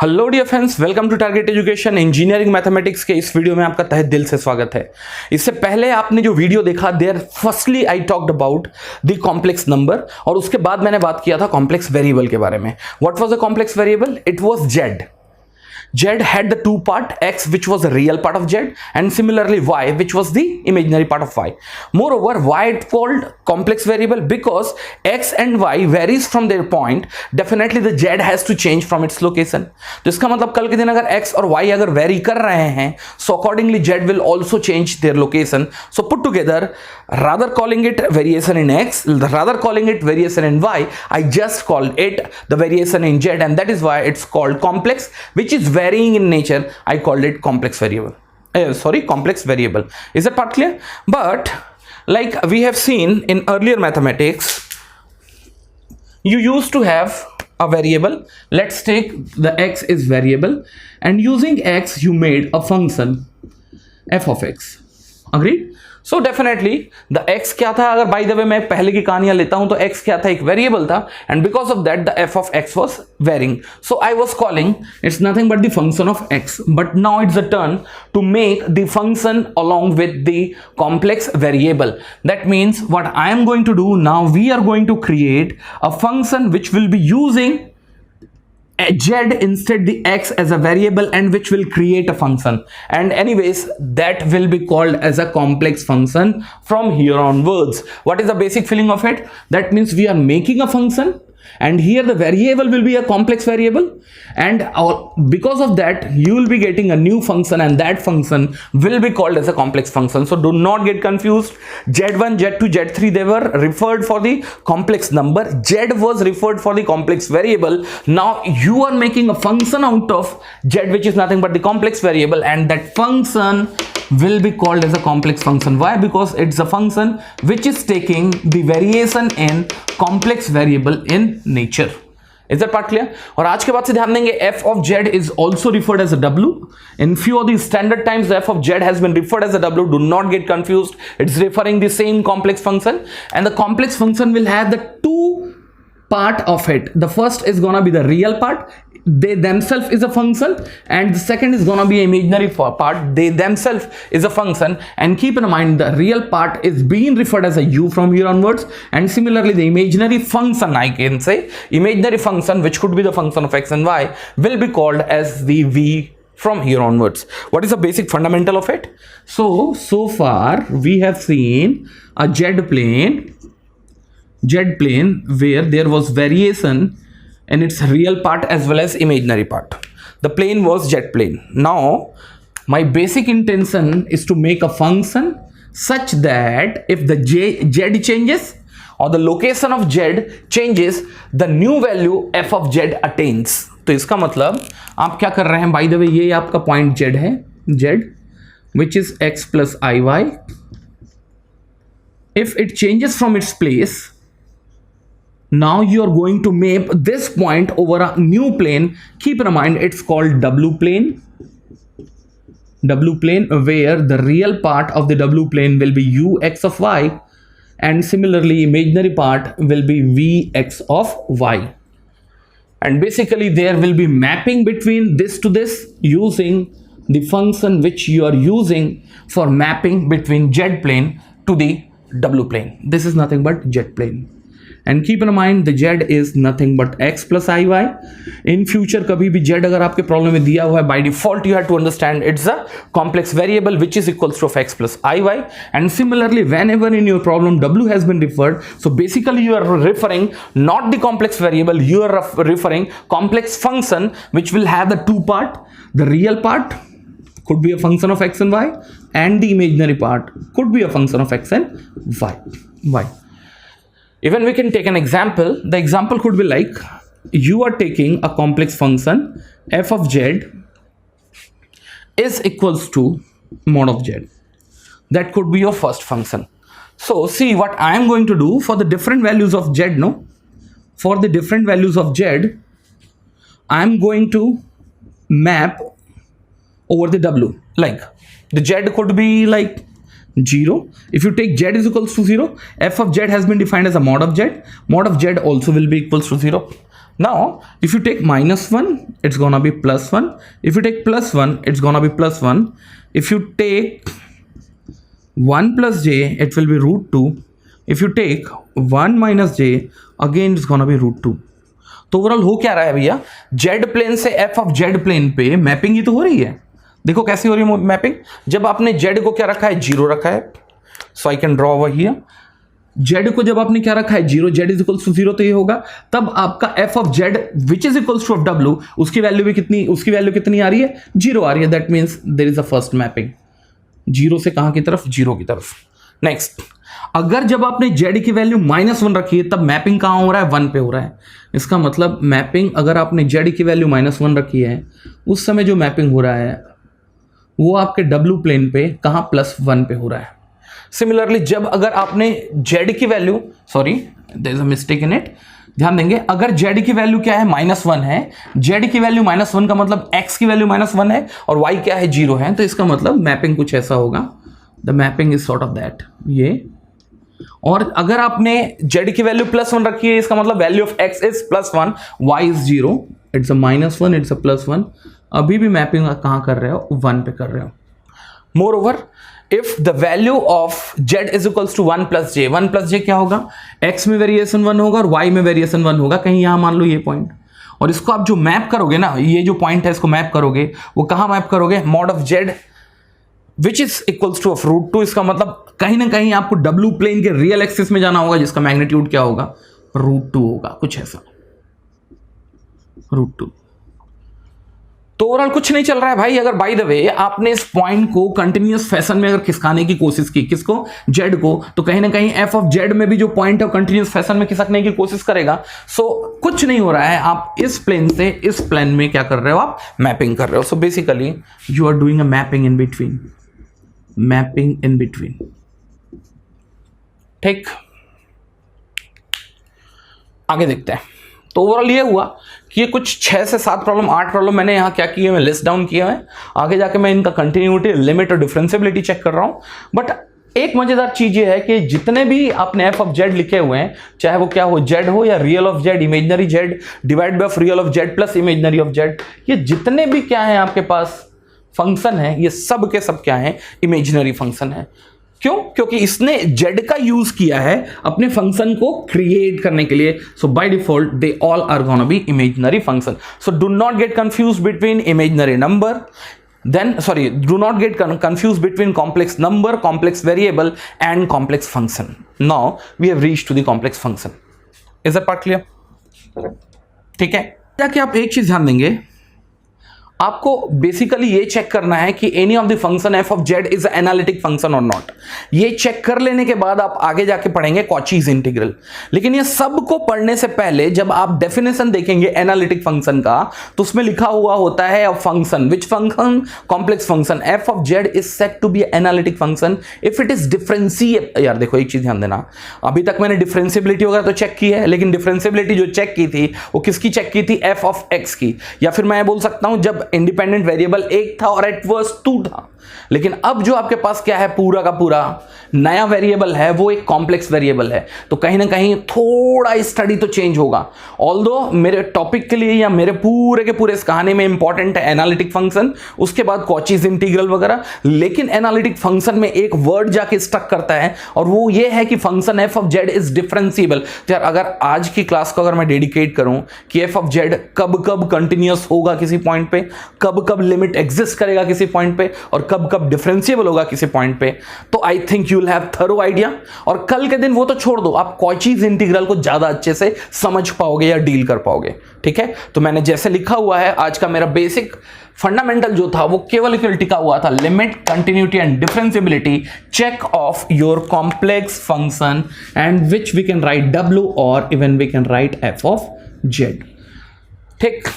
Hello dear friends, welcome to Target Education. Engineering mathematics के इस video में आपका तहे दिल से स्वागत है। इससे पहले आपने जो वीडियो देखा there firstly I talked about the complex number और उसके बाद मैंने बात किया था कॉम्प्लेक्स वेरिएबल के बारे में। What was the complex variable? It was Z. Z had the two part, x which was the real part of Z and similarly y which was the imaginary part of Y. Moreover, why it called complex variable? Because x and y varies from their point, definitely the Z has to change from its location. तो इसका मतलब कल के दिन अगर x और y अगर vary कर रहे हैं, so accordingly Z will also change their location. So put together, rather calling it variation in x, rather calling it variation in y, I just called it the variation in Z, and that is why it's called complex, which is varying in nature. I called it complex variable. Complex variable. Is that part clear? But like we have seen in earlier mathematics, you used to have a variable. Let's take the x is variable, and using x you made a function f of x. Agreed? So definitely the x क्या था? अगर by the way मैं पहले की कहानियां लेता हूं तो x क्या था? एक वेरिएबल था, and because of that the f of x was varying. So I was calling it's nothing but the function of x. But now it's the turn to make the function along with the complex variable. That means what I am going to do now, we are going to create a function which will be using z instead the x as a variable and which will create a function, and anyways that will be called as a complex function from here onwards. What is the basic feeling of it? That means we are making a function and here the variable will be a complex variable, and because of that you will be getting a new function and that function will be called as a complex function. So do not get confused. z1, z2, z3 they were referred for the complex number, z was referred for the complex variable. Now you are making a function out of z which is nothing but the complex variable, and that function will be called as a complex function. Why? Because it's a function which is taking the variation in complex variable in nature. Is that part clear? और आज के बाद से ध्यान देंगे f of z is also referred as a w. In few of the standard times the f of z has been referred as a w. Do not get confused. It's referring the same complex function, and the complex function will have the two part of it. The first is gonna be the real part, they themselves is a function, and the second is gonna be imaginary part, they themselves is a function. And keep in mind the real part is being referred as a u from here onwards, and similarly the imaginary function, I can say imaginary function which could be the function of x and y, will be called as the v from here onwards. What is the basic fundamental of it? So far we have seen a z plane where there was variation in its real part as well as imaginary part. The plane was z plane. Now my basic intention is to make a function such that if the z changes or the location of z changes, the new value f of z attains. तो इसका मतलब आप क्या कर रहे हैं? By the way ये आपका पॉइंट z है, z which is x plus iy. If it changes from its place, now you are going to map this point over a new plane. Keep in mind it's called w plane, where the real part of the w plane will be u x of y, and similarly imaginary part will be v x of y. And basically there will be mapping between this to this using the function which you are using for mapping between z plane to the w plane. This is nothing but z plane. And keep in mind the z is nothing but x plus iy. In future कभी भी z अगर आपके problem में दिया हुआ है, by default you have to understand it's a complex variable which is equals to of x plus iy. And similarly whenever in your problem w has been referred, so basically you are referring not the complex variable, you are referring complex function which will have the two part. The real part could be a function of x and y, and the imaginary part could be a function of x and y. Even we can take an example. The example could be like you are taking a complex function f of z is equals to mod of z. That could be your first function. So see what I am going to do for the different values of z. For the different values of z, I am going to map over the w. Like the z could be like 0. If you take z is equals to 0, f of z has been defined as a mod of z. Mod of z also will be equals to 0. Now if you take -1 it's gonna be +1, if you take +1 it's gonna be +1, if you take 1 + j it will be √2, if you take 1 - j again it's gonna be √2. तो overall हो क्या रहा है भैया, Z plane से F of Z plane पे mapping ही तो हो रही है। देखो कैसे हो रही है मैपिंग, जब आपने जेड को क्या रखा है 0 रखा है, so I can draw over here Z को जब आपने क्या रखा है 0, जेड इज इक्वल्स टू 0 तो ये होगा, तब आपका F of Z which is equals to of W उसकी वैल्यू भी कितनी, उसकी वैल्यू कितनी आ रही है 0 आ रही है। That means there is a first mapping 0 से कहां की तरफ 0 की तरफ। नेक्स्ट, अगर जब आपने जेड की वैल्यू -1 रखी है तब मैपिंग कहां हो रहा है 1 पे हो रहा है। इसका मतलब मैपिंग अगर आपने जेड की वैल्यू -1 रखी है उस समय जो मैपिंग हो रहा है वो आपके डब्ल्यू प्लेन पे कहां +1 पे हो रहा है। सिमिलरली जब अगर आपने z की value, sorry there is a mistake in it, ध्यान देंगे अगर z की वैल्यू क्या है -1 है, z की वैल्यू -1 का मतलब x की वैल्यू -1 है और y क्या है 0 है, तो इसका मतलब मैपिंग कुछ ऐसा होगा, the mapping is sort of that ये। और अगर आपने z की वैल्यू +1 रखी है इसका मतलब value of x is +1, y is 0, it's a -1, it's a +1, अभी भी मैपिंग कहां कर रहे हो 1 पे कर रहे हो। Moreover if the value of z is equals to 1 + j, 1 + j क्या होगा, x में वेरिएशन 1 होगा और y में वेरिएशन 1 होगा, कहीं यहां मान लो ये पॉइंट, और इसको आप जो मैप करोगे ना, ये जो पॉइंट है इसको मैप करोगे, वो कहां मैप करोगे, mod of z which is equals to of √2। इसका मतलब कहीं ना कहीं आपको डब्ल्यू प्लेन के रियल एक्सिस में जाना होगा जिसका मैग्नीट्यूड क्या होगा √2 होगा, कुछ ऐसा √2। तो ओवरऑल कुछ नहीं चल रहा है भाई। अगर बाय द वे आपने इस पॉइंट को कंटिन्यूअस फैशन में अगर खिसकाने की कोशिश की, किसको, जेड को, तो कहीं ना कहीं एफ ऑफ जेड में भी जो पॉइंट है कंटिन्यूअस फैशन में खिसकने की कोशिश करेगा। सो कुछ नहीं हो रहा है, आप इस प्लेन से इस प्लेन में क्या कर रहे हो, आप मैपिंग कर रहे हो। So basically you are doing a mapping in between, mapping in between, ठीक। आगे देखते हैं। तो ओवरऑल ये हुआ कि ये कुछ 6 से 7 प्रॉब्लम, 8 प्रॉब्लम मैंने यहाँ क्या किए, मैं लिस्ट डाउन किए हैं। आगे जाके मैं इनका कंटिन्यूटी, लिमिट और डिफरेंशियबिलिटी चेक कर रहा हूँ। बट एक मजेदार चीज ये है कि जितने भी आपने एफ ऑफ जेड लिखे हुए हैं, चाहे वो क्या हो, जेड हो या real of Z, imaginary Z divide by of real of z plus imaginary of z, ये जितने भी क्या है आपके पास फंक्शन है, ये सब के सब क्या है, इमेजनरी फंक्शन है। क्यों? क्योंकि इसने z का यूज किया है अपने फंक्शन को क्रिएट करने के लिए। So by default they all are gonna be imaginary function. So do not get confuse between imaginary number, then sorry, do not get confused between complex number, complex variable and complex function. Now we have reached to the complex function. Is that part clear? ठीक है, ताकि आप एक चीज ध्यान देंगे, आपको basically ये चेक करना है कि any of the function F of Z is analytic function और नॉट। ये चेक कर लेने के बाद आप आगे जाके पढ़ेंगे कॉचीज इंटीग्रल। लेकिन ये सब को पढ़ने से पहले जब आप डेफिनेशन देखेंगे एनालिटिक फंक्शन का, तो उसमें लिखा हुआ होता है a function, which function, complex function F of Z is set to be analytic function if it is differentiable. यार देखो एक चीज ध्यान देना, अभी तक मैंने डिफरेंशिएबिलिटी वगैरह तो चेक की है, लेकिन डिफरेंशिएबिलिटी जो चेक की थी वो किसकी चेक की थी, एफ ऑफ एक्स की। या फिर मैं बोल सकता हूं जब इंडिपेंडेंट वेरिएबल एक था और एट वर्स्ट 2 था। लेकिन अब जो आपके पास क्या है, पूरा का पूरा नया वेरिएबल है, वो एक कॉम्प्लेक्स वेरिएबल है। तो कहीं ना कहीं थोड़ा स्टडी तो चेंज होगा। ऑल्दो मेरे टॉपिक के लिए या मेरे पूरे के पूरे इस कहानी में इंपॉर्टेंट है एनालिटिक फंक्शन, उसके बाद कॉचीज इंटीग्रल वगैरह, लेकिन एनालिटिक फंक्शन में एक वर्ड जाके स्टक करता है और वो ये है कि function F of Z is differentiable. तो यार अगर आज की क्लास को अगर मैं डेडिकेट करूं कि एफ ऑफ जेड कब कब कंटिन्यूअस होगा किसी पॉइंट पे, कब कब लिमिट एग्जिस्ट करेगा किसी पॉइंट पे, और कब कब डिफरेंशिएबल होगा किसी पॉइंट पे, तो I think you will have thorough idea. और कल के दिन वो तो छोड़ दो, आप कॉचीज इंटीग्रल को ज्यादा अच्छे से समझ पाओगे या डील कर पाओगे। ठीक है, तो मैंने जैसे लिखा हुआ है, आज का मेरा बेसिक फंडामेंटल जो था वो केवल टिका हुआ था limit, continuity and differentiability, check of your complex function and which we can write W और even we can write F of Z. ठीक,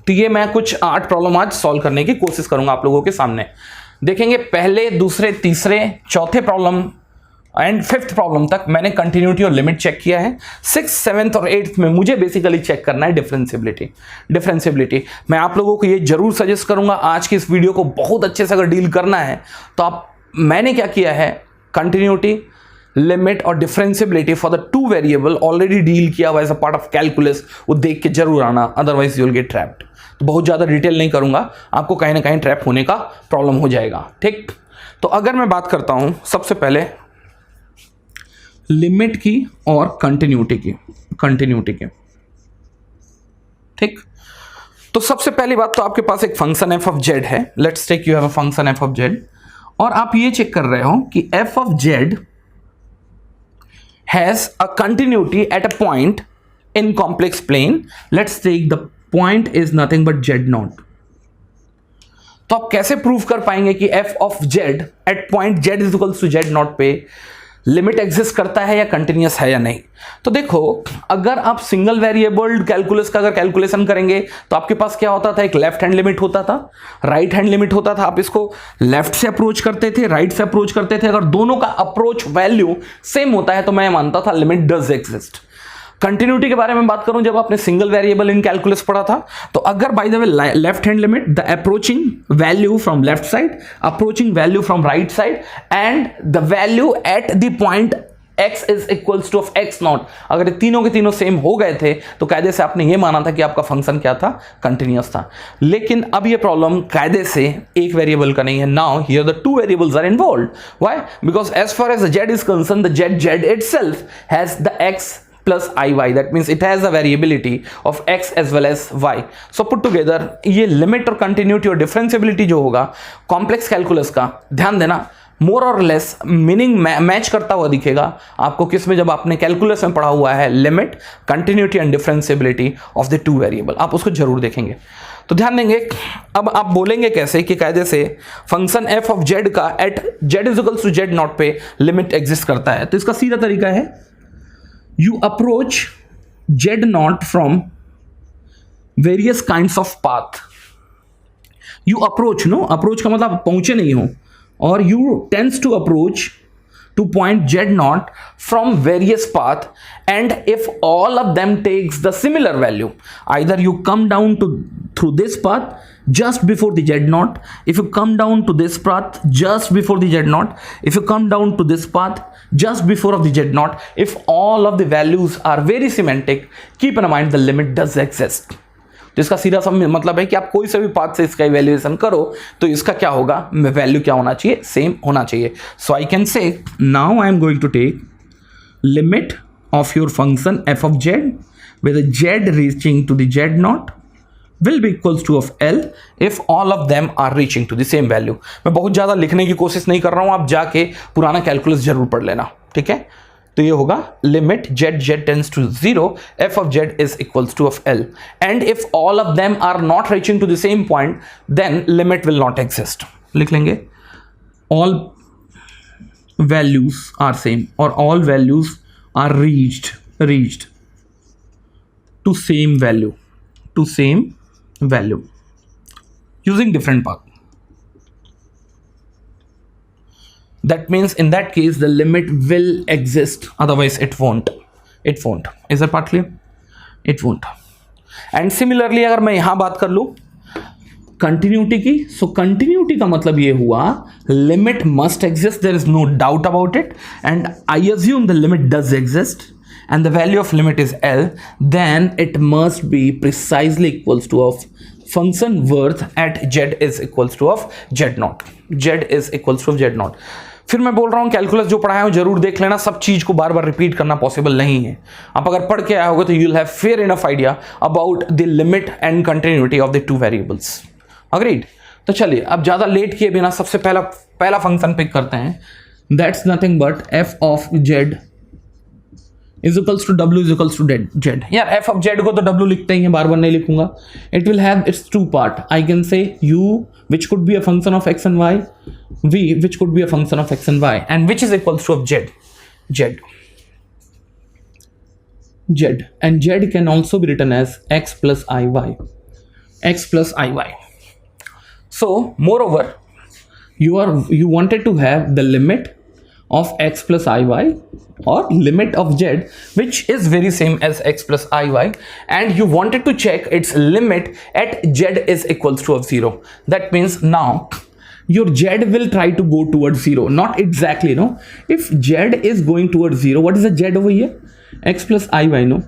तो ये मैं कुछ 8 प्रॉब्लम आज सॉल्व करने की कोशिश करूंगा आप लोगों के सामने। देखेंगे पहले, दूसरे, तीसरे, चौथे प्रॉब्लम एंड 5th प्रॉब्लम तक मैंने कंटिन्यूटी और लिमिट चेक किया है। 6th, 7th और 8th में मुझे बेसिकली चेक करना है डिफरेंशिएबिलिटी। मैं आप लोगों को ये जरूर सजेस्ट करूंगा, आज की इस वीडियो को बहुत अच्छे से अगर डील करना है तो मैंने क्या किया है, कंटिन्यूटी, लिमिट और differentiability for the two variable already deal किया हुआ as a part of calculus, वो देख के जरूर आना, otherwise you will get trapped. तो बहुत ज़्यादा डिटेल नहीं करूंगा, आपको कहीं ना कहीं ट्रैप होने का प्रॉब्लम हो जाएगा। ठीक, तो अगर मैं बात करता हूं सबसे पहले लिमिट की और कंटिन्यूटी की, ठीक, तो सबसे पहली बात तो आपके पास एक फंक्शन एफ ऑफ जेड है। Let's take you have a function F of Z, और आप ये चेक कर रहे हो कि F of Z has a continuity at a point in complex plane. Let's take the point is nothing but Z naught. तो आप कैसे प्रूव कर पाएंगे कि F of Z at point Z is equals to Z naught पे limit exist करता है या कंटिन्यूस है या नहीं? तो देखो, अगर आप सिंगल वेरिएबल कैलकुलस का अगर कैलकुलेशन करेंगे तो आपके पास क्या होता था, एक लेफ्ट हैंड लिमिट होता था, राइट हैंड लिमिट होता था। आप इसको लेफ्ट से अप्रोच करते थे, राइट से अप्रोच करते थे। अगर दोनों का अप्रोच वैल्यू सेम होता है तो मैं मानता था लिमिट डज एग्जिस्ट। कंटिन्यूटी के बारे में बात करूं, जब आपने सिंगल वेरिएबल इन कैलकुलस पढ़ा था, तो अगर by the way left hand limit the approaching value from left side, approaching value from right side and the value at the point x is equals to of x not, अगर तीनों के तीनों same हो गए थे तो कायदे से आपने ये माना था कि आपका फंक्शन क्या था, कंटिन्यूअस था। लेकिन अब ये प्रॉब्लम कायदे से एक वेरिएबल का नहीं है। Now here the two variables are involved. Why? Because as far as the z is concern, the z itself has the x plus iy, that means it has a variability of x as well as y. So put together ये limit और continuity और differentiability जो होगा complex calculus का, ध्यान देना, मोर और less meaning match करता हुआ दिखेगा आपको किसमें, जब आपने कैलकुलस में पढ़ा हुआ है limit, continuity and differentiability of the two variable. आप उसको जरूर देखेंगे। तो ध्यान देंगे, अब आप बोलेंगे कैसे कि कायदे से फंक्शन एफ ऑफ जेड का at Z is equals to Z naught पे लिमिट एग्जिस्ट करता है। तो इसका सीधा तरीका है, you approach z naught from various kinds of path. You approach, no, approach का मतलब पहुंचे नहीं हो, और you tends to approach to point z naught from various path, and if all of them takes the similar value, either you come down to through this path just before the z naught, if you come down to this path just before the z naught, if you come down to this path just before of the z naught, if all of the values are very symmetric, keep in mind the limit does exist. तो इसका सीधा सा मतलब है कि आप कोई से भी पाथ से इसका इवैल्यूएशन करो तो इसका क्या होगा, वैल्यू क्या होना चाहिए, सेम होना चाहिए। So I can say now I am going to take limit of your function F of Z with Z reaching to the Z not will be equals to of L if all of them are reaching to the same value. मैं बहुत ज़्यादा लिखने की कोशिश नहीं कर रहा हूँ, आप जाके पुराना कैलकुलस जरूर पढ़ लेना, ठीक है। तो ये होगा limit z tends to 0 f of z is equals to of L, and if all of them are not reaching to the same point then limit will not exist. लिख लेंगे all values are same or all values are reached to same value using different path. That means in that case the limit will exist, otherwise it won't. Is that part clear? It won't. And similarly अगर मैं यहां बात कर लूं continuity की, सो continuity का मतलब ये हुआ limit must exist, there is no doubt about it, and I assume the limit does exist and the value of limit is L, then it must be precisely equals to of function worth at z is equals to of z naught. Z is equals to of z naught. फिर मैं बोल रहा हूँ calculus जो पढ़ाया हूँ जरूर देख लेना, सब चीज को बार बार रिपीट करना पॉसिबल नहीं है। आप अगर पढ़ के आए होगे तो you will have fair enough idea about the limit and continuity of the two variables. Agreed? तो चलिए अब ज्यादा लेट किए बिना सबसे पहला फंक्शन पिक करते हैं, that's nothing but f of z is equals to w is equals to z. यार f of z को तो w लिखते ही हैं, बार बार नहीं लिखूंगा। It will have its two part. I can say u which could be a function of x and y, v which could be a function of x and y, and which is equals to of z. And z can also be written as x plus iy. So moreover, you wanted to have the limit of x plus iy or limit of z which is very same as x plus iy, and you wanted to check its limit at z is equals to of 0. That means now your z will try to go towards 0. Not exactly, no. If z is going towards 0, what is the z over here? X plus iy, no.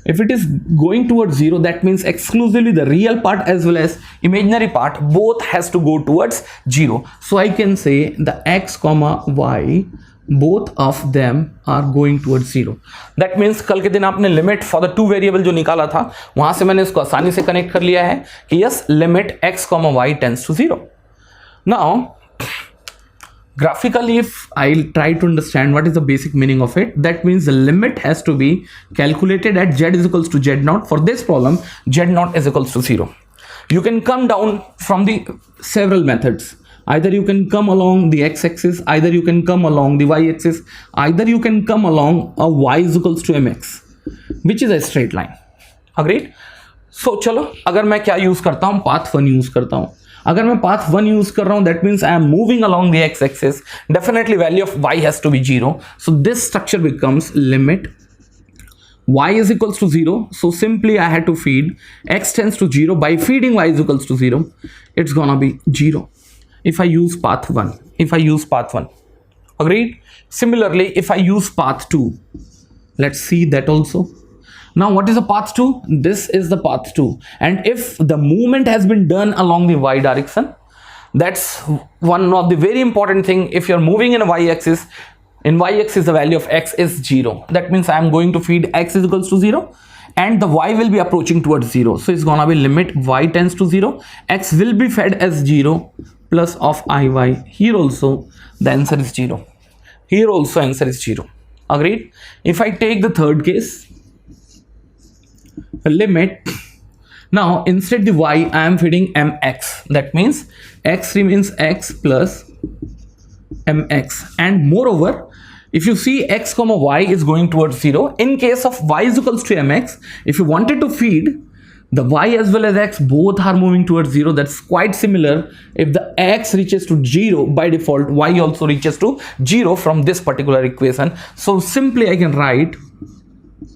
If it is going towards 0, that means exclusively the real part as well as imaginary part both has to go towards 0. So I can say the x comma y, both of them are going towards 0. That means कल के दिन आपने limit for the two variable जो निकाला था वहां से मैंने इसको आसानी से कनेक्ट कर लिया है कि yes limit x comma y tends to 0. Now graphically, if I'll try to understand what is the basic meaning of it, that means the limit has to be calculated at z is equals to z naught. For this problem, z naught is equals to 0. You can come down from the several methods. Either you can come along the x-axis, either you can come along the y-axis, either you can come along a y is equals to mx, which is a straight line. Agreed? So चलो, अगर मैं क्या use करता हूँ, path 1 use करता हूँ. अगर मैं पाथ 1 यूज कर रहा हूं, that means I am moving along the X axis, definitely value of y has to be 0. So this structure becomes limit y is equals to 0. So simply I had to feed x tends to 0. By feeding y is equals to 0, it's gonna be 0 if I use path 1. If I use path 1, agreed? Similarly, if I use path 2, let's see that also. Now what is the path 2? This is the path 2, and if the movement has been done along the y direction, that's one of the very important thing. If you're moving in a y-axis, in y-axis the value of x is 0. That means I am going to feed x is equals to 0 and the y will be approaching towards 0. So it's gonna be limit y tends to 0, x will be fed as 0 plus of iy. Here also the answer is 0. Here also answer is 0. Agreed? If I take the third case, limit, now instead the y I am feeding mx. That means x remains x plus mx, and moreover if you see x comma y is going towards 0, in case of y is equals to mx, if you wanted to feed the y as well as x, both are moving towards 0. That's quite similar. If the x reaches to 0, by default y also reaches to 0 from this particular equation. So simply I can write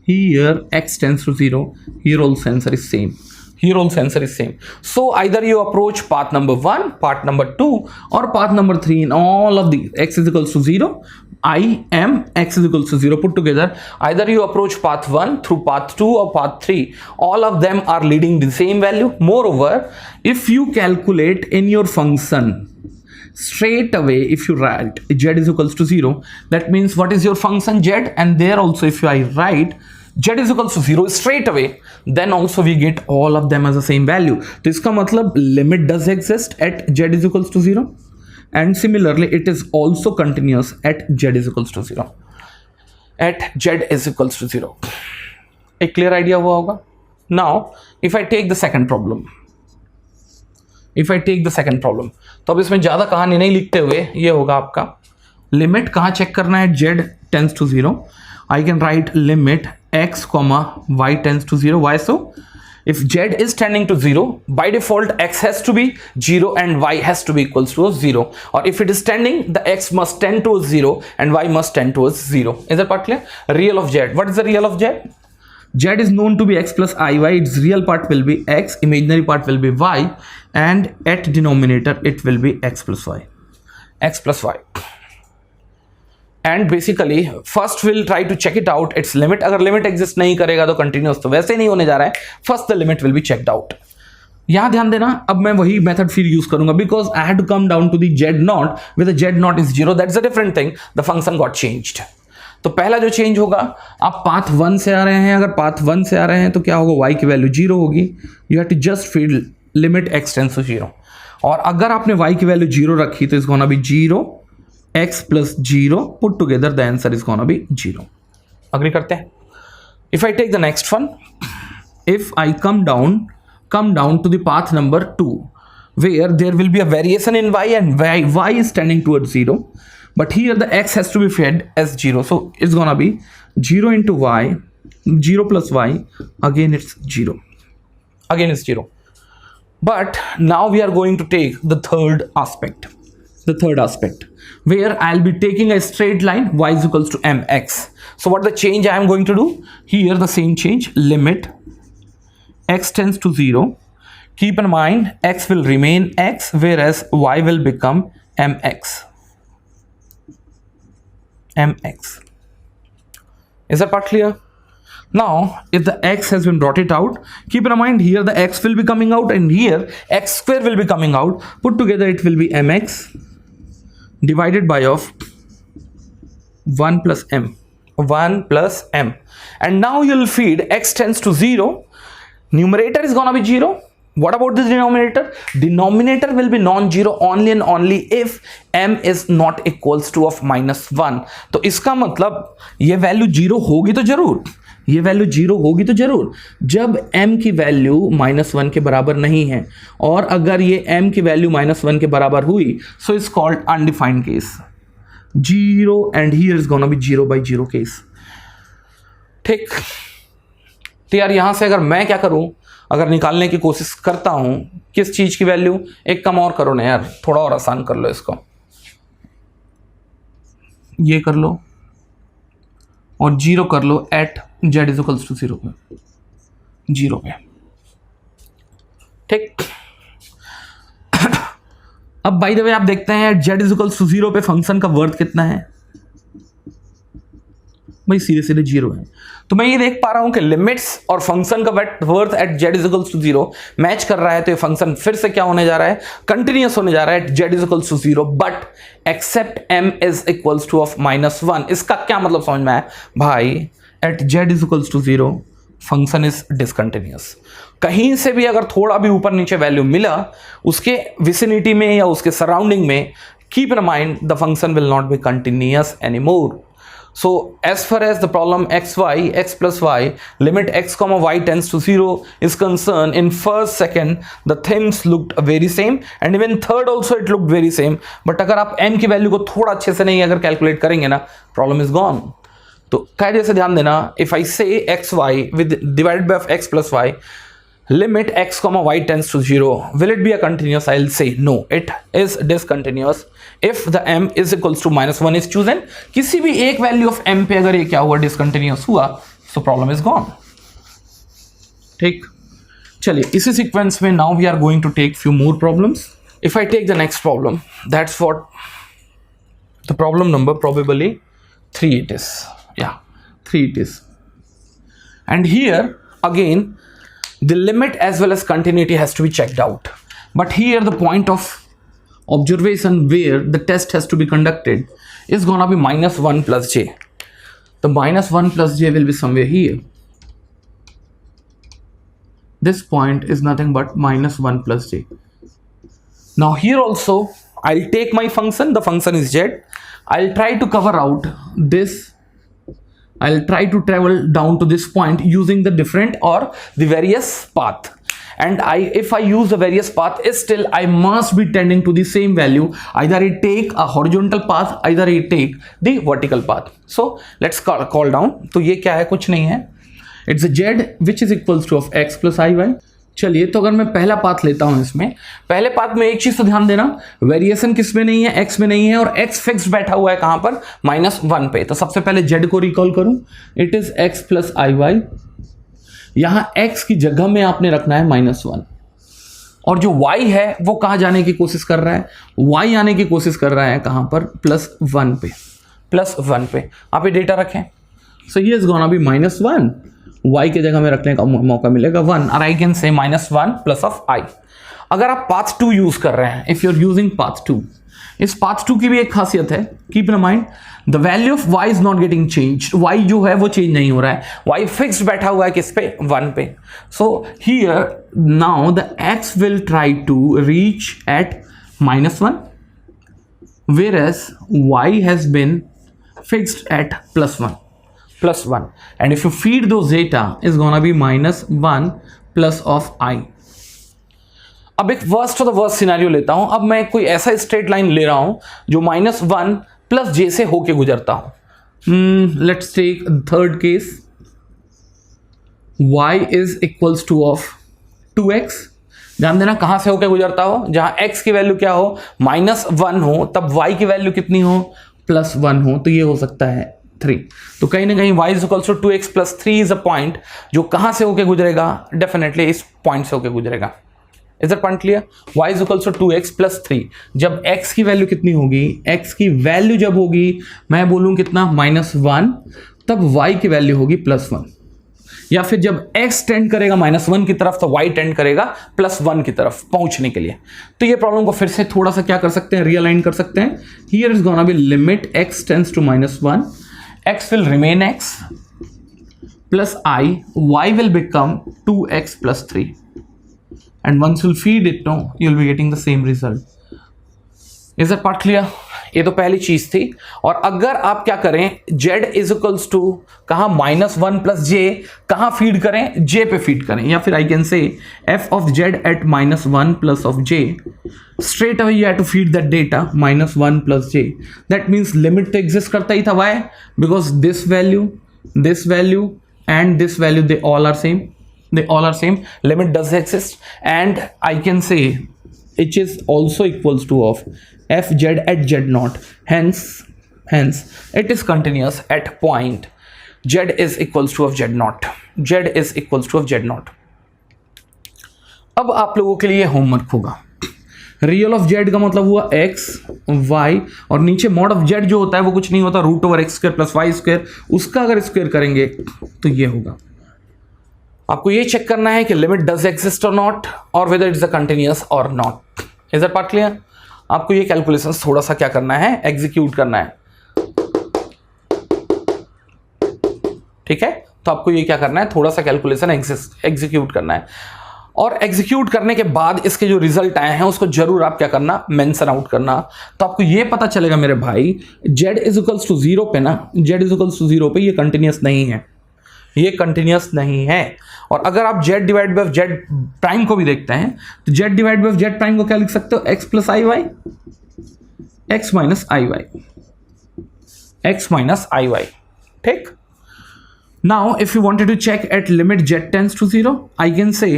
here x tends to 0, here also answer is same, here also answer is same. So either you approach path number 1, path number 2 or path number 3 in all of the x is equals to 0, I am x is equals to 0 put together. Either you approach path 1 through path 2 or path 3, all of them are leading the same value. Moreover, if you calculate in your function straight away, if you write z is equals to 0, that means what is your function z, and there also if I write z is equals to 0 straight away, then also we get all of them as the same value. तो इसका मतलब limit does exist at z is equals to 0, and similarly it is also continuous at z is equals to 0. At z is equals to 0. एक clear idea हुआ होगा? Now if I take the second problem, तो अब इसमें ज़्यादा कहानी नहीं लिखते हुए ये होगा आपका लिमिट कहाँ चेक करना है, z tends to 0. I can write limit x comma y tends to 0. Why so? If z is tending to 0, by default x has to be 0 and y has to be equals to 0. Or if it is tending, the x must tend towards 0 and y must tend towards 0. Is that part clear? Real of z. What is the real of z? Z is known to be x plus iy. Its real part will be x, imaginary part will be y, and at denominator it will be x plus y. X plus y. And basically first we'll try to check it out its limit. अगर limit exist नहीं करेगा तो continuous तो वैसे नहीं होने जा रहा है. First the limit will be checked out. यहाँ ध्यान देना, अब मैं वही मेथड फिर यूज करूंगा because I had to come down to the z naught where the z naught is 0. That's a different thing. The function got changed. तो पहला जो चेंज होगा, आप पाथ 1 से आ रहे हैं, अगर पाथ 1 से आ रहे हैं तो क्या होगा, y की वैल्यू 0 होगी. You have to just feed limit x tends to 0. और अगर आपने y की वैल्यू 0 रखी तो it's gonna B 0 x plus 0 put together the answer is gonna be 0. Agree करते हैं? If I take the next one, if I come down to the path number 2 where there will be a variation in y and y is tending towards 0, but here the x has to be fed as 0, so it's gonna be 0 into y, 0 plus y, again it's 0, again it's 0. But now we are going to take the third aspect, where I'll be taking a straight line y is equals to mx. So what the change I am going to do? Here the same change, limit x tends to 0. keep in mind x will remain x whereas y will become mx. Is that part clear? Now if the x has been brought it out, keep in mind here the x will be coming out and here x square will be coming out. Put together it will be mx divided by of 1 plus m. And now you'll feed x tends to 0. Numerator is gonna be 0. What about this denominator? Denominator will be non-zero only and only if m is not equals to of -1. तो इसका मतलब ये value 0 होगी तो जरूर, ये value 0 होगी तो जरूर जब m की वैल्यू -1 के बराबर नहीं है, और अगर ये m की वैल्यू -1 के बराबर हुई so is called undefined case 0 and here is gonna be 0 by 0 case. ठीक, तो यार यहां से अगर मैं क्या करूं, अगर निकालने की कोशिश करता हूं किस चीज की वैल्यू, एक कम और करो ना यार, थोड़ा और आसान कर लो इसको, ये कर लो और 0 कर लो at z is equals to 0 पे, 0 पे. ठीक, अब बाय द वे आप देखते हैं z इज इक्वल्स टू 0 पे फंक्शन का वर्थ कितना है भाई, सीधे सीधे 0 है. तो मैं ये देख पा रहा हूं कि लिमिट्स और फंक्शन का worth at z is equals to 0 match कर रहा है, तो ये फंक्शन फिर से क्या होने जा रहा है, कंटिन्यूअस होने जा रहा है at z is equals to 0 except एक्सेप्ट m is equals to of -1. इसका क्या मतलब समझ में आया भाई, at z is equals to 0 function is discontinuous. कहीं से भी अगर थोड़ा भी ऊपर नीचे वैल्यू मिला उसके विसिनिटी में या उसके सराउंडिंग में, keep in mind the function will not be continuous anymore. So as far as the problem x plus y limit x comma y tends to 0 is concerned, in first second the things looked very same and even third also it looked very same, but अगर आप m की value को थोड़ा अच्छे से नहीं अगर calculate करेंगे ना, प्रॉब्लम इज गॉन. तो कायदे से ध्यान देना, if I say X Y with divided by x plus y limit x comma y tends to 0, will it be a continuous? I'll say no, it is discontinuous if the m is equals to -1 is chosen. किसी भी एक value of m पे अगर ये क्या हुआ, discontinuous हुआ, so problem is gone. ठीक, चलिए इसी सीक्वेंस में now we are going to take few more problems. If I take the next problem, that's what the problem number probably 3 it is. Yeah, 3 it is. And here again the limit as well as continuity has to be checked out, but here the point of observation where the test has to be conducted is gonna be -1 plus j. The -1 plus j will be somewhere here. This point is nothing but -1 plus j. Now here also I'll take my function, the function is z. I'll try to cover out this, I'll try to travel down to this point using the different or the various path, and if I use the various path, still I must be tending to the same value. Either I take a horizontal path, either I take the vertical path. So let's call down. तो ये क्या है, कुछ नहीं है, it's a z which is equals to of x plus iy. चलिए, तो अगर मैं पहला पाथ लेता हूं, इसमें पहले पाथ में एक चीज तो ध्यान देना, वेरिएशन किस में नहीं है, x में नहीं है, और x फिक्स बैठा हुआ है कहां पर, -1 पे. तो सबसे पहले z को रिकॉल करूं, it is x plus I Y. यहां x की जगह में आपने रखना है -1, और जो y है वो कहां जाने की कोशिश कर रहा है, y आने की कोशिश कर रहा है कहां पर, +1 पे, +1 पे. आप ये डेटा रखें. सो ये इज गोना बी -1, y के जगह में रखने का मौका मिलेगा 1, और आई कैन से -1 प्लस ऑफ i. अगर आप पाथ 2 यूज कर रहे हैं, if you are using path 2, इस पाथ 2 की भी एक खासियत है, keep in mind the value of y is not getting change. y जो है वो चेंज नहीं हो रहा है, y फिक्स्ड बैठा हुआ है किस पे, 1 पे. So here now the x will try to reach at -1 whereas y has been fixed at +1, and if you feed those data is gonna be -1 plus of i. अब एक worst of the worst scenario लेता हूं. अब मैं कोई ऐसा straight line ले रहा हूं जो -1 प्लस j से होके गुजरता हूं. Let's take third case, y is equals to of 2x. ध्यान देना कहां से होके गुजरता हो, जहां x की वैल्यू क्या हो, -1 हो, तब y की वैल्यू कितनी हो, +1 हो. तो ये हो सकता है 3. तो कहीं ना कहीं y is equals to 2x plus 3 is a point जो कहां से होके गुजरेगा, डेफिनेटली इस पॉइंट से होके गुजरेगा. Is it point clear? y is equals to 2x plus 3, जब x की वैल्यू कितनी होगी, x की वैल्यू जब होगी मैं बोलूं कितना -1, तब y की वैल्यू होगी +1, या फिर जब x टेंड करेगा -1 की तरफ तो y टेंड करेगा +1 की तरफ पहुंचने के लिए। तो ये प्रॉब्लम को फिर से थोड़ा सा क्या कर सकते हैं, रियलाइन कर सकते हैं। Here is gonna be limit x tends to -1, x will remain x plus I, y will become 2x plus 3, and once you'll feed it, no, you'll be getting the same result. Is that part clear? ये तो पहली चीज थी। और अगर आप क्या करें, z इज इक्वल्स टू कहाँ -1 प्लस j, कहाँ फीड करें, j पे फीड करें, या फिर आई कैन से f of z at -1 plus of j, straight away you have to feed that data -1 plus j. That means limit तो एग्जिस्ट करता ही था, why? Because this value and this value, they all are same, limit does exist, and I can say it is also equals to of fz at z naught, hence it is continuous at point z is equals to of z naught, z is equals to of z naught. अब आप लोगों के लिए homework होगा, real of Z का मतलब हुआ x y, और नीचे मॉड ऑफ जेड जो होता है वो कुछ नहीं होता, √x² + y², उसका अगर स्क्वायर करेंगे तो ये होगा। आपको ये चेक करना है कि लिमिट डज एग्जिस्ट और नॉट, और वेदर इट्स अ कंटिन्यूअस और not. Is that part clear? आपको ये कैलकुलेशन थोड़ा सा क्या करना है, एग्जीक्यूट करना है, ठीक है? तो आपको ये क्या करना है, थोड़ा सा कैलकुलेशन एग्जीक्यूट करना है, और एग्जीक्यूट करने के बाद इसके जो रिजल्ट आए हैं उसको जरूर आप क्या करना, मेंशन आउट करना। तो आपको ये पता चलेगा मेरे भाई, z इज इक्वल्स टू 0 पे ना, z इज इक्वल्स टू 0 पे ये कंटिन्यूअस नहीं है, ये कंटिन्यूअस नहीं है। और अगर आप z divide by z prime को भी देखते हैं तो z divide by z prime को क्या लिख सकते हो, x प्लस आई वाई, x माइनस आई वाई, x माइनस आई वाई, ठीक? Now, if you wanted to check at limit z tends to 0, I can say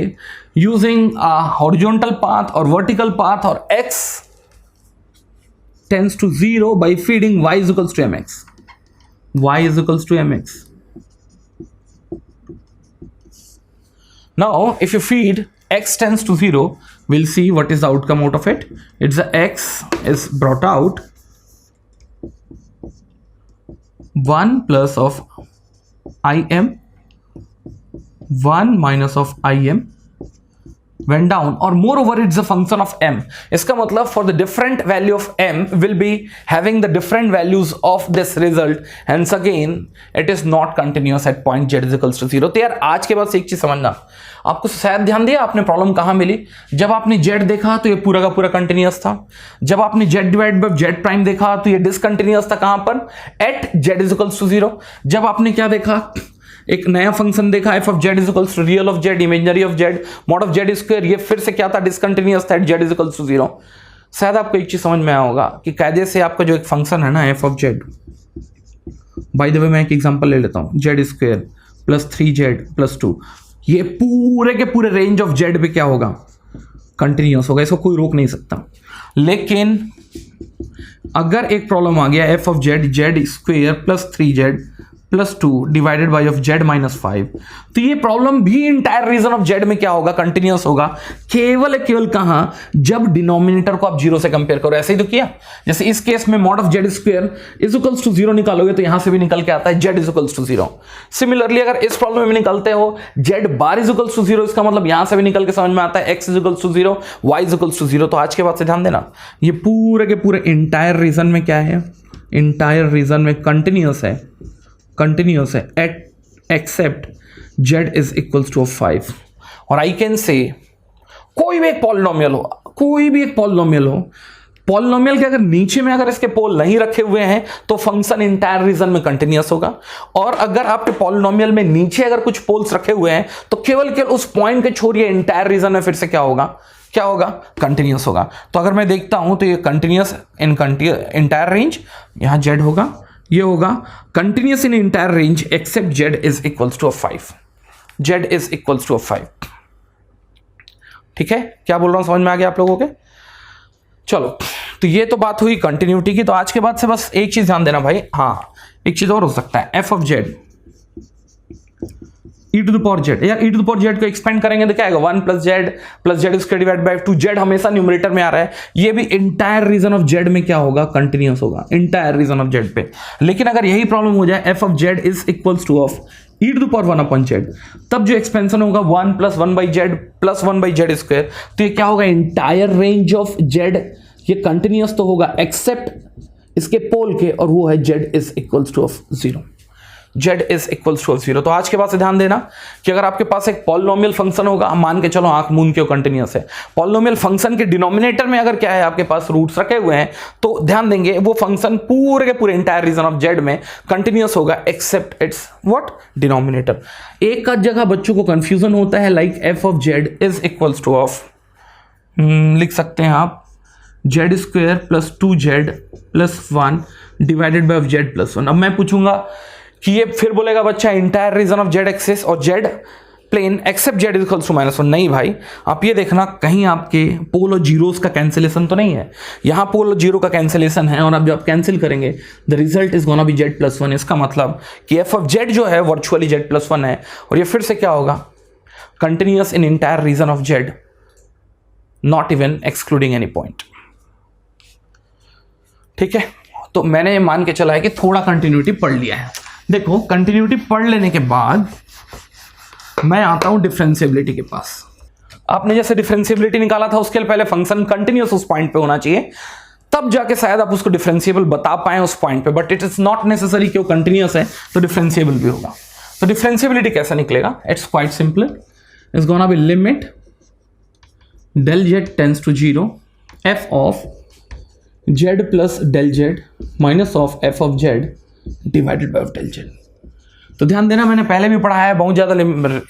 using a horizontal path or vertical path or x tends to 0 by feeding y is equals to mx. Y is equals to mx. Now, if you feed x tends to 0, we'll see what is the outcome out of it. It's the x is brought out 1 plus of im, 1 minus of im went down, or moreover it's a function of m. इसका मतलब for the different value of m will be having the different values of this result, hence again it is not continuous at point z is equals to 0. तो यार आज के बाद से एक चीज समझना, आपको शायद ध्यान दिया आपने प्रॉब्लम कहां मिली, जब आपने z देखा तो ये पूरा का पूरा कंटिन्यूअस था, जब आपने z divide by z prime देखा तो ये डिसकंटिन्यूअस था, कहां पर, at z is equals to 0। जब आपने क्या देखा, एक नया फंक्शन देखा, f of z is equals to real of z, imaginary of z, mod of z square, ये फिर से क्या था, डिसकंटिन्यूअस था, z इज इक्वल्स टू 0। शायद आपको एक चीज समझ में आया होगा कि कायदे से आपका जो एक फंक्शन है ना f of z, by the way मैं एक एग्जांपल ले लेता हूं, z square plus 3z plus 2, ये पूरे के पूरे रेंज ऑफ z पे क्या होगा, कंटिन्यूअस होगा, इसको कोई रोक नहीं सकता। लेकिन अगर एक प्रॉब्लम आ गया f of z square plus 3z plus 2 divided by of z minus 5, तो ये प्रॉब्लम भी इंटायर रीजन ऑफ z में क्या होगा, कंटिन्यूअस होगा, केवल कहां, जब डिनोमिनेटर को आप 0 से कंपेयर करो। ऐसे ही तो किया, जैसे इस केस में mod of z square is equals to 0 निकालोगे तो यहां से भी निकल के आता है z is equals to 0। Similarly अगर इस प्रॉब्लम में निकलते हो z bar is equals to 0, इसका मतलब यहां से भी निकल के समझ में आता है x is equals to 0, y is equals to 0। तो आज के बाद से ध्यान देना, ये पूरे के पूरे इंटायर रीजन में क्या है, इंटायर रीजन में कंटिन्यूअस है, कंटिन्यूअस है at except z is equals to 5। और आई कैन से कोई भी एक पॉलिनोमियल हो, कोई भी एक पॉलिनोमियल हो, पॉलिनोमियल के अगर नीचे में अगर इसके पोल नहीं रखे हुए हैं तो फंक्शन इंटायर रीजन में कंटिन्यूअस होगा, और अगर आपके पॉलिनोमियल में नीचे अगर कुछ पोल्स रखे हुए हैं तो केवल उस पॉइंट के छोड़िए इंटायर रीजन में फिर से क्या होगा, क्या होगा, कंटिन्यूअस होगा। तो अगर मैं देखता हूं तो ये कंटिन्यूअस इन इंटायर रेंज, यहां z होगा, ये होगा continuous in entire range except z is equals to 5, z is equals to 5। ठीक है, क्या बोल रहा हूं समझ में आ गया आप लोगों के? चलो, तो ये तो बात हुई कंटिन्यूटी की। तो आज के बाद से बस एक चीज ध्यान देना भाई, हाँ एक चीज और हो सकता है, f of z e to the power z, यार e to the power z को एक्सपेंड करेंगे तो क्या आएगा 1 plus z square divide by 2, z हमेशा न्यूमरेटर में आ रहा है, ये भी इंटायर रीजन ऑफ जेड में क्या होगा, कंटिन्यूअस होगा इंटायर रीजन ऑफ जेड पे। लेकिन अगर यही प्रॉब्लम हो जाए f of Z is equals to of e to the power 1 upon z, तब जो एक्सपेंशन होगा 1 plus 1 by z plus 1 by z square, तो ये क्या होगा, इंटायर रेंज ऑफ जेड ये कंटिन्यूअस तो होगा एक्सेप्ट इसके पोल के, और वो है z is equals to of 0, z is equals to of 0। तो आज के बाद से ध्यान देना कि अगर आपके पास एक पॉलिनोमियल फंक्शन होगा, मान के चलो आंख मूंद के कंटिन्यूअस है, पॉलिनोमियल फंक्शन के डिनोमिनेटर में अगर क्या है आपके पास रूट्स रखे हुए हैं, तो ध्यान देंगे वो फंक्शन पूरे के पूरे इंटायर रीजन ऑफ जेड में कंटिन्यूअस होगा एक्सेप्ट इट्स व्हाट, डिनोमिनेटर। एक का जगह बच्चों को कंफ्यूजन होता है, like F of Z is equals to of, लिख सकते हैं आप Z square plus 2z plus 1 divided by Z plus 1। अब मैं पूछूंगा कि ये फिर बोलेगा बच्चा entire region of Z axis और Z plane except Z equals to -1। नहीं भाई, आप ये देखना कहीं आपके पोल और जीरोस का कैंसिलेशन तो नहीं है, यहां पोल और जीरो का कैंसिलेशन है, और अब जब कैंसिल करेंगे the result is gonna B Z plus 1। इसका मतलब कि एफ ऑफ जेड जो है वर्चुअली जेड प्लस 1 है, और ये फिर से क्या होगा, continuous in entire region of z, not even excluding any point. ठीक है, तो मैंने मान के चला है कि थोड़ा कंटिन्यूटी पढ़ लिया है। देखो कंटिन्यूटी पढ़ लेने के बाद मैं आता हूं डिफरेंशिएबिलिटी के पास। आपने जैसे डिफरेंशिएबिलिटी निकाला था उसके पहले फंक्शन कंटिन्यूअस उस पॉइंट पे होना चाहिए, तब जाके शायद आप उसको डिफरेंशिएबल बता पाए उस पॉइंट पे, but it is not necessary कि वो कंटिन्यूअस है तो डिफरेंशिएबल भी होगा। तो डिफरेंशिएबिलिटी कैसे निकलेगा, it's quite simple, it's gonna be limit del z tends to 0 f of z plus del z minus of f of z divided by del z। तो ध्यान देना, मैंने पहले भी पढ़ाया है, बहुत ज़्यादा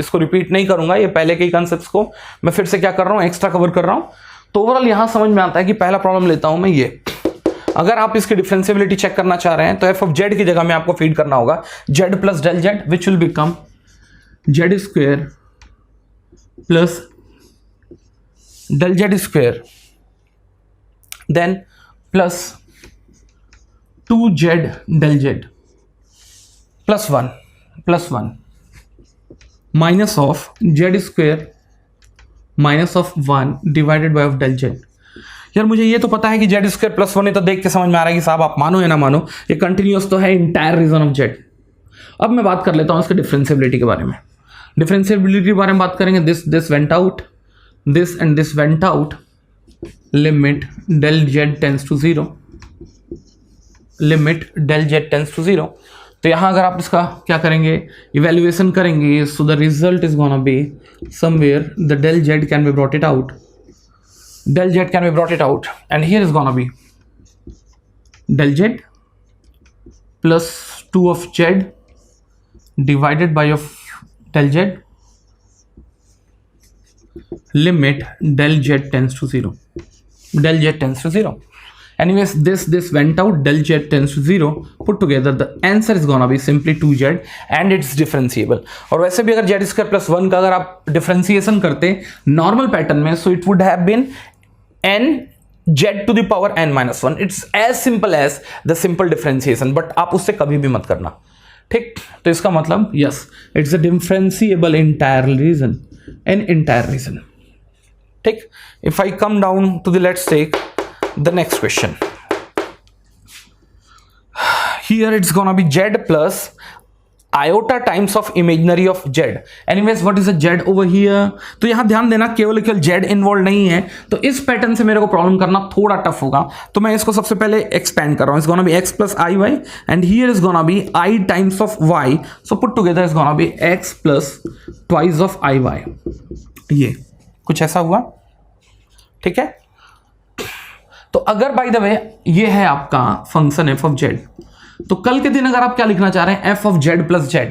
इसको रिपीट नहीं करूंगा, ये पहले के ही कॉन्सेप्ट्स को मैं फिर से क्या कर रहा हूँ, एक्स्ट्रा कवर कर रहा हूँ। तो ओवरऑल यहाँ समझ में आता है कि पहला प्रॉब्लम लेता हूँ मैं ये, अगर आप इसकी डिफरेंशिएबिलिटी चेक करना चाह रहे हैं तो एफ ऑफ जेड की जगह में आपको फीड करना होगा z plus del z, which will become z square plus del z square then plus 2z del z plus 1 minus of z square minus of 1 divided by of del z। यार मुझे ये तो पता है कि z square plus 1 है, तो देख के समझ में आ रहा है कि साहब आप मानो या ना मानो ये कंटिन्यूअस तो है इंटायर रीजन ऑफ z। अब मैं बात कर लेता हूँ इसके डिफरेंशिएबिलिटी के बारे में। डिफरेंशिएबिलिटी के बारे में बात करेंगे, this went out, this and this went out, limit del z tends to 0, limit del z tends to 0। तो यहाँ अगर आप इसका क्या करेंगे, इवेल्युएशन करेंगे, so the result is gonna be somewhere the del z can be brought it out, del z can be brought it out, and here is gonna be del z plus 2 of z divided by of del z limit del z tends to 0, del z tends to 0। Anyways, this went out, del z tends to 0, put together the answer is gonna be simply 2z and it's differentiable। और वैसे भी अगर z square plus 1 का अगर आप differentiation करते normal pattern में, so it would have been n z to the power n minus 1। it's as simple as the simple differentiation, but आप उससे कभी भी मत करना, ठीक। तो इसका मतलब yes, it's a differentiable entire region, an entire reason, ठीक। if I come down to the, let's take the next question, here it's gonna be z plus iota times of imaginary of z। anyways what is a z over here, तो यहां ध्यान देना केवल z involve नहीं है, तो इस pattern से मेरे को प्रॉब्लम करना थोड़ा टफ होगा, तो मैं इसको सबसे पहले एक्सपेंड कर रहा हूं। It's gonna be x plus I y and here is gonna be i times of y, so put together is gonna be x plus twice of i y. ये कुछ ऐसा हुआ, ठीक है। तो अगर बाय द वे ये है आपका फंक्शन f ऑफ z, तो कल के दिन अगर आप क्या लिखना चाह रहे हैं f of z plus z,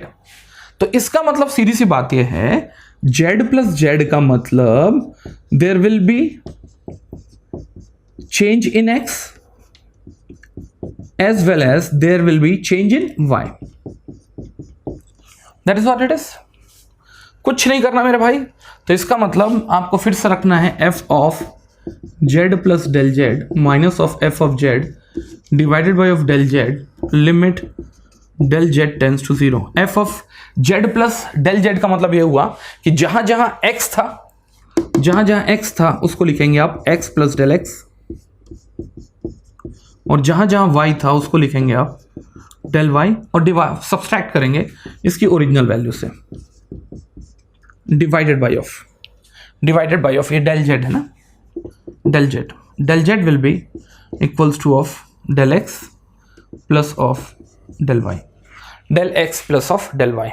तो इसका मतलब सीधी सी बात यह है z प्लस z का मतलब there will be change in x as well as there will be change in y, that is what it is. कुछ नहीं करना मेरे भाई, तो इसका मतलब आपको फिर से रखना है f of z plus del z minus of f of z divided by of del z limit del z tends to 0, f of z plus del z का मतलब ये हुआ कि जहां जहां x था उसको लिखेंगे आप x प्लस डेल एक्स, और जहां जहां y था उसको लिखेंगे आप डेल y, और सब्सट्रैक्ट करेंगे इसकी ओरिजिनल वैल्यू से, डिवाइडेड बाय ऑफ ये डेल जेड है ना, del z will be equals to of del x plus of del y, del x plus of del y.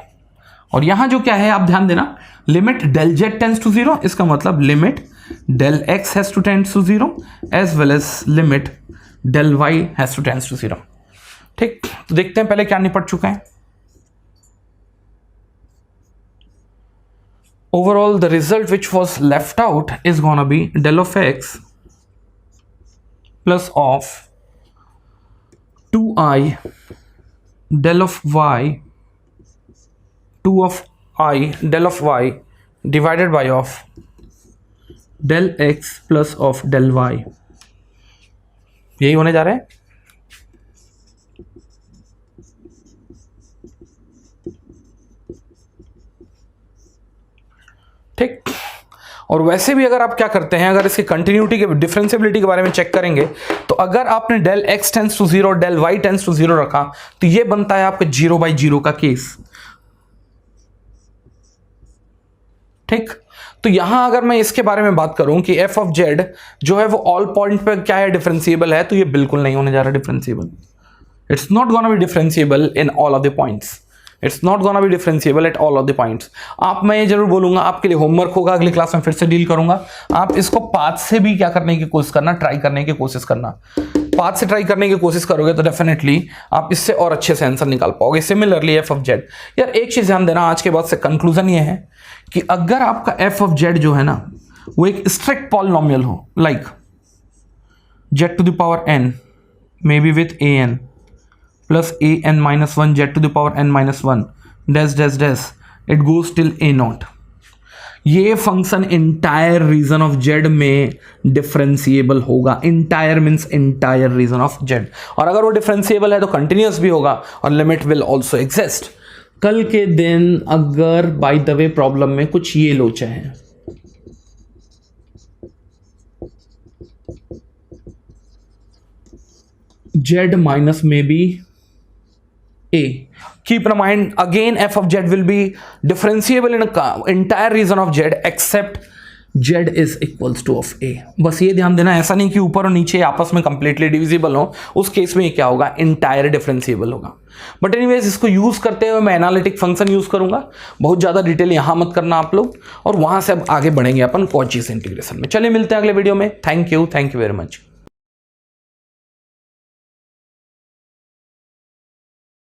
और यहां जो क्या है आप ध्यान देना, limit del z tends to 0, इसका मतलब limit del x has to tends to 0 as well as limit del y has to tends to 0। ठीक, तो देखते हैं पहले क्या निपट चुका है। Overall, the result which was left out is gonna be del of x plus of 2i del of y, 2 of I del of y divided by of del x plus of del y, यही होने जा रहा है। ठीक, और वैसे भी अगर आप क्या करते हैं, अगर इसकी कंटिन्यूटी के डिफरेंशिएबिलिटी के बारे में चेक करेंगे तो अगर आपने del x tends to 0 del y tends to 0 रखा तो ये बनता है आपका 0/0 का केस। ठीक, तो यहां अगर मैं इसके बारे में बात करूं कि एफ ऑफ जेड जो है वो ऑल पॉइंट पे क्या है, डिफरेंशिएबल है, तो ये बिल्कुल नहीं होने जा रहा differentiable. It's not gonna be differentiable in all of the points, it's not gonna be differentiable at all of the points. आप, मैं ये जरूर बोलूंगा, आपके लिए होमवर्क होगा, अगली क्लास में फिर से डील करूंगा, आप इसको पाथ से भी क्या करने की कोशिश करना, ट्राई करने की कोशिश करना। पाथ से ट्राई करने की कोशिश करोगे तो डेफिनेटली आप इससे और अच्छे से आंसर निकाल पाओगे। सिमिलरली एफ ऑफ जेड, यार एक चीज ध्यान देना, आज के बाद से कंक्लूजन ये है कि अगर आपका एफ ऑफ जेड जो है ना वो एक स्ट्रिक्ट पॉलिनोमियल हो, like z to the power n may be with a n plus an minus 1 z to the power n minus 1 dash dash dash it goes till a naught, ये function entire region of Z में differentiable होगा। Entire means entire region of Z, और अगर वो differentiable है तो continuous भी होगा और लिमिट विल ऑल्सो एग्जिस्ट। कल के दिन अगर बाय द वे प्रॉब्लम में कुछ ये लोचे हैं, z minus maybe a, keep in mind again f of z will be differentiable in a entire region of z except z is equals to of a। बस ये ध्यान देना, ऐसा नहीं कि ऊपर और नीचे आपस में कंप्लीटली डिविजिबल हो, उस केस में ये क्या होगा, इंटायर डिफरेंशिएबल होगा। बट एनीवेज इसको यूज करते हुए मैं एनालिटिक फंक्शन यूज करूंगा, बहुत ज्यादा डिटेल यहां मत करना आप लोग, और वहां से अब आगे बढ़ेंगे अपन कॉची से इंटीग्रेशन में। चलिए मिलते हैं अगले वीडियो में। Thank you very much.